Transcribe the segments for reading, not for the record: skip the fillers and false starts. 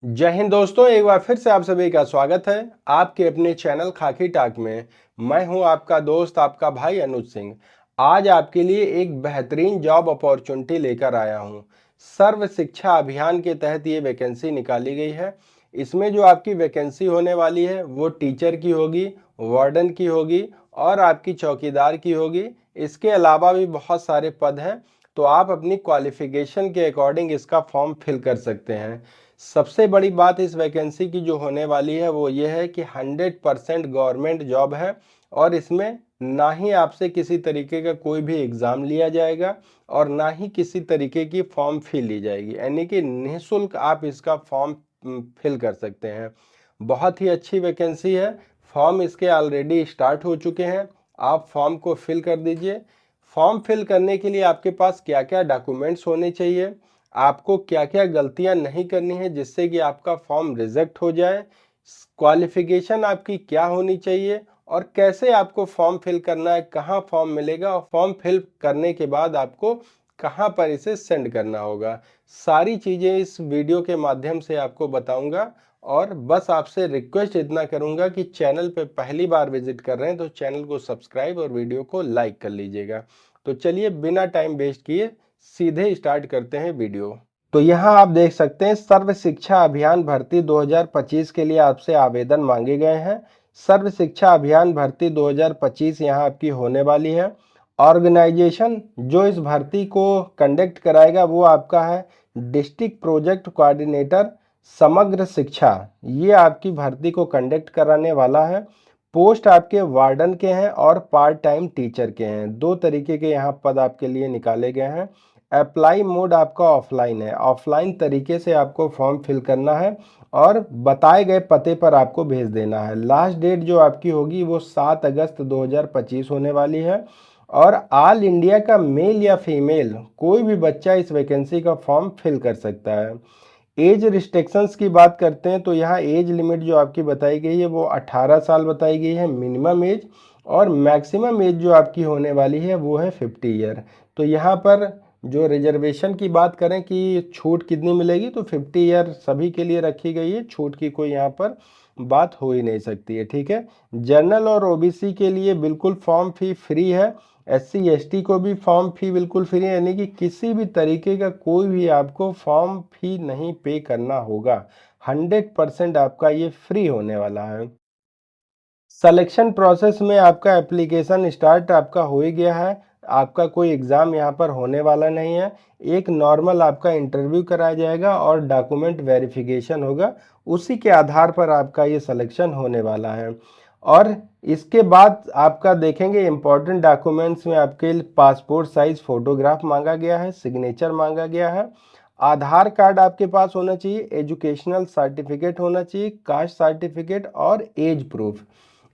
जय हिंद दोस्तों, एक बार फिर से आप सभी का स्वागत है आपके अपने चैनल खाकी टाक में। मैं हूं आपका दोस्त, आपका भाई अनुज सिंह। आज आपके लिए एक बेहतरीन जॉब अपॉर्चुनिटी लेकर आया हूं। सर्व शिक्षा अभियान के तहत ये वैकेंसी निकाली गई है। इसमें जो आपकी वैकेंसी होने वाली है वो टीचर की होगी, वार्डन की होगी और आपकी चौकीदार की होगी। इसके अलावा भी बहुत सारे पद हैं, तो आप अपनी क्वालिफिकेशन के अकॉर्डिंग इसका फॉर्म फिल कर सकते हैं। सबसे बड़ी बात इस वैकेंसी की जो होने वाली है वो ये है कि 100% गवर्नमेंट जॉब है और इसमें ना ही आपसे किसी तरीके का कोई भी एग्ज़ाम लिया जाएगा और ना ही किसी तरीके की फॉर्म फी ली जाएगी, यानी कि निःशुल्क आप इसका फॉर्म फिल कर सकते हैं। बहुत ही अच्छी वैकेंसी है। फॉर्म इसके ऑलरेडी स्टार्ट हो चुके हैं। आप फॉर्म को फिल कर दीजिए। फॉर्म फिल करने के लिए आपके पास क्या क्या डॉक्यूमेंट्स होने चाहिए, आपको क्या क्या गलतियां नहीं करनी है जिससे कि आपका फॉर्म रिजेक्ट हो जाए, क्वालिफिकेशन आपकी क्या होनी चाहिए और कैसे आपको फॉर्म फिल करना है, कहाँ फॉर्म मिलेगा और फॉर्म फिल करने के बाद आपको कहाँ पर इसे सेंड करना होगा, सारी चीज़ें इस वीडियो के माध्यम से आपको बताऊंगा। और बस आपसे रिक्वेस्ट इतना करूंगा कि चैनल पे पहली बार विजिट कर रहे हैं तो चैनल को सब्सक्राइब और वीडियो को लाइक कर लीजिएगा। तो चलिए बिना टाइम वेस्ट किए सीधे स्टार्ट करते हैं वीडियो। तो यहाँ आप देख सकते हैं सर्व शिक्षा अभियान भर्ती 2025 के लिए आपसे आवेदन मांगे गए हैं। सर्व शिक्षा अभियान भर्ती 2025 यहाँ आपकी होने वाली है। ऑर्गेनाइजेशन जो इस भर्ती को कंडक्ट कराएगा वो आपका है डिस्ट्रिक्ट प्रोजेक्ट कोऑर्डिनेटर समग्र शिक्षा। ये आपकी भर्ती को कंडक्ट कराने वाला है। पोस्ट आपके वार्डन के हैं और पार्ट टाइम टीचर के हैं। दो तरीके के यहाँ पद आपके लिए निकाले गए हैं। अप्लाई मोड आपका ऑफलाइन है, ऑफलाइन तरीके से आपको फॉर्म फिल करना है और बताए गए पते पर आपको भेज देना है। लास्ट डेट जो आपकी होगी वो 7 अगस्त 2025 होने वाली है। और ऑल इंडिया का मेल या फीमेल कोई भी बच्चा इस वैकेंसी का फॉर्म फिल कर सकता है। एज रिस्ट्रिक्शंस की बात करते हैं तो यहाँ एज लिमिट जो आपकी बताई गई है वो 18 साल बताई गई है मिनिमम एज, और मैक्सिमम एज जो आपकी होने वाली है वो है 50 ईयर। तो यहाँ पर जो रिजर्वेशन की बात करें कि छूट कितनी मिलेगी, तो 50 ईयर सभी के लिए रखी गई है, छूट की कोई यहाँ पर बात हो ही नहीं सकती है। ठीक है। जनरल और ओबीसी के लिए बिल्कुल फॉर्म फी फ्री है। एससी एसटी को भी फॉर्म फी बिल्कुल फ्री है, यानी कि किसी भी तरीके का कोई भी आपको फॉर्म फी नहीं पे करना होगा। 100% आपका ये फ्री होने वाला है। सिलेक्शन प्रोसेस में आपका एप्लीकेशन स्टार्ट आपका हो ही गया है। आपका कोई एग्ज़ाम यहाँ पर होने वाला नहीं है। एक नॉर्मल आपका इंटरव्यू कराया जाएगा और डॉक्यूमेंट वेरिफिकेशन होगा, उसी के आधार पर आपका ये सिलेक्शन होने वाला है। और इसके बाद आपका देखेंगे इम्पॉर्टेंट डॉक्यूमेंट्स में आपके पासपोर्ट साइज फ़ोटोग्राफ मांगा गया है, सिग्नेचर मांगा गया है, आधार कार्ड आपके पास होना चाहिए, एजुकेशनल सर्टिफिकेट होना चाहिए, कास्ट सर्टिफिकेट और एज प्रूफ।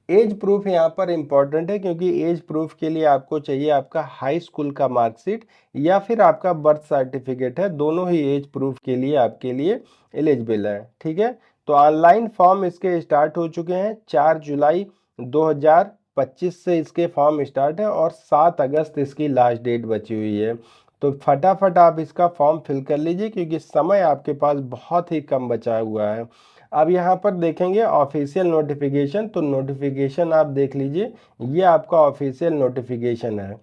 एज प्रूफ यहाँ पर इम्पॉर्टेंट है क्योंकि एज प्रूफ के लिए आपको चाहिए आपका हाई स्कूल का मार्कशीट या फिर आपका बर्थ सर्टिफिकेट है, दोनों ही एज प्रूफ के लिए आपके लिए एलिजिबल है। ठीक है। तो ऑनलाइन फॉर्म इसके स्टार्ट हो चुके हैं। 4 जुलाई 2025 से इसके फॉर्म स्टार्ट है और 7 अगस्त इसकी लास्ट डेट बची हुई है। तो फटाफट आप इसका फॉर्म फिल कर लीजिए क्योंकि समय आपके पास बहुत ही कम बचा हुआ है। अब यहाँ पर देखेंगे ऑफिशियल नोटिफिकेशन, तो नोटिफिकेशन आप देख लीजिए, ये आपका ऑफिशियल नोटिफिकेशन है।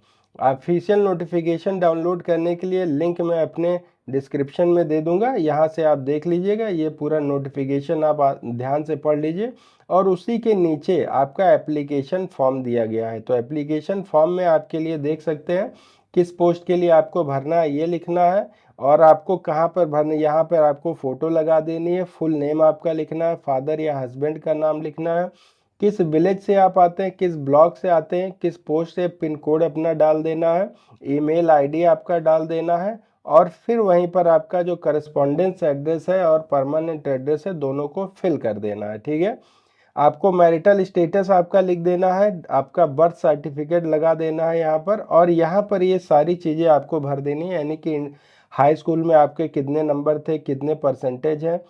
ऑफिशियल नोटिफिकेशन डाउनलोड करने के लिए लिंक मैं अपने डिस्क्रिप्शन में दे दूंगा, यहाँ से आप देख लीजिएगा। ये पूरा नोटिफिकेशन आप ध्यान से पढ़ लीजिए और उसी के नीचे आपका एप्लीकेशन फॉर्म दिया गया है। तो एप्लीकेशन फॉर्म में आपके लिए देख सकते हैं किस पोस्ट के लिए आपको भरना है ये लिखना है और आपको कहाँ पर भरना, यहाँ पर आपको फ़ोटो लगा देनी है, फुल नेम आपका लिखना है, फादर या हस्बैंड का नाम लिखना है, किस विलेज से आप आते हैं, किस ब्लॉक से आते हैं, किस पोस्ट से, पिन कोड अपना डाल देना है, ईमेल आईडी आपका डाल देना है और फिर वहीं पर आपका जो करस्पॉन्डेंस एड्रेस है और परमानेंट एड्रेस है दोनों को फिल कर देना है। ठीक है। आपको मैरिटल स्टेटस आपका लिख देना है, आपका बर्थ सर्टिफिकेट लगा देना है यहाँ पर, और यहाँ पर ये सारी चीज़ें आपको भर देनी है, यानी कि हाई स्कूल में आपके कितने नंबर थे, कितने परसेंटेज हैं,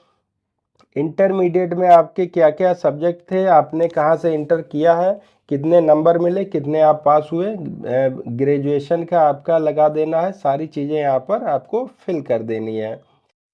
इंटरमीडिएट में आपके क्या क्या सब्जेक्ट थे, आपने कहाँ से इंटर किया है, कितने नंबर मिले, कितने आप पास हुए, ग्रेजुएशन का आपका लगा देना है, सारी चीज़ें यहाँ पर आपको फिल कर देनी है।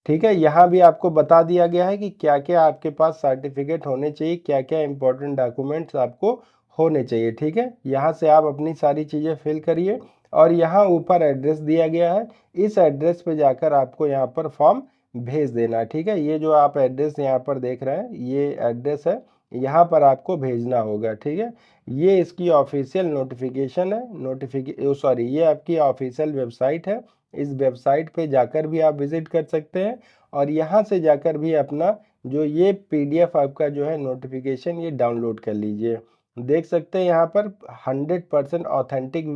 ठीक है, यहाँ भी आपको बता दिया गया है कि क्या क्या आपके पास सर्टिफिकेट होने चाहिए, क्या क्या इंपॉर्टेंट डॉक्यूमेंट्स आपको होने चाहिए। ठीक है, यहाँ से आप अपनी सारी चीज़ें फिल करिए और यहाँ ऊपर एड्रेस दिया गया है, इस एड्रेस पे जाकर आपको यहाँ पर फॉर्म भेज देना है। ठीक है, ये जो आप एड्रेस यहाँ पर देख रहे हैं ये एड्रेस है, यहाँ पर आपको भेजना होगा। ठीक है, ये इसकी ऑफिशियल नोटिफिकेशन है, सॉरी ये आपकी ऑफिशियल वेबसाइट है। इस वेबसाइट पे जाकर भी आप विजिट कर सकते हैं और यहाँ से जाकर भी अपना जो ये पीडीएफ आपका जो है नोटिफिकेशन ये डाउनलोड कर लीजिए। देख सकते हैं यहाँ पर 100% ऑथेंटिक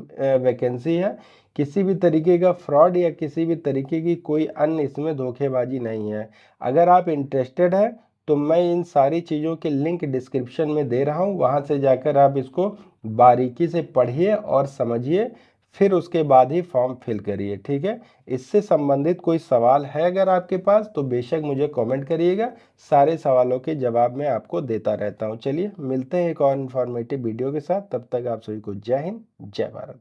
वैकेंसी है, किसी भी तरीके का फ्रॉड या किसी भी तरीके की कोई अन्य इसमें धोखेबाजी नहीं है। अगर आप इंटरेस्टेड हैं तो मैं इन सारी चीज़ों के लिंक डिस्क्रिप्शन में दे रहा हूँ, वहाँ से जाकर आप इसको बारीकी से पढ़िए और समझिए, फिर उसके बाद ही फॉर्म फिल करिए। ठीक है, इससे संबंधित कोई सवाल है अगर आपके पास तो बेशक मुझे कमेंट करिएगा, सारे सवालों के जवाब मैं आपको देता रहता हूँ। चलिए मिलते हैं एक और इन्फॉर्मेटिव वीडियो के साथ, तब तक आप सभी को जय हिंद जय भारत।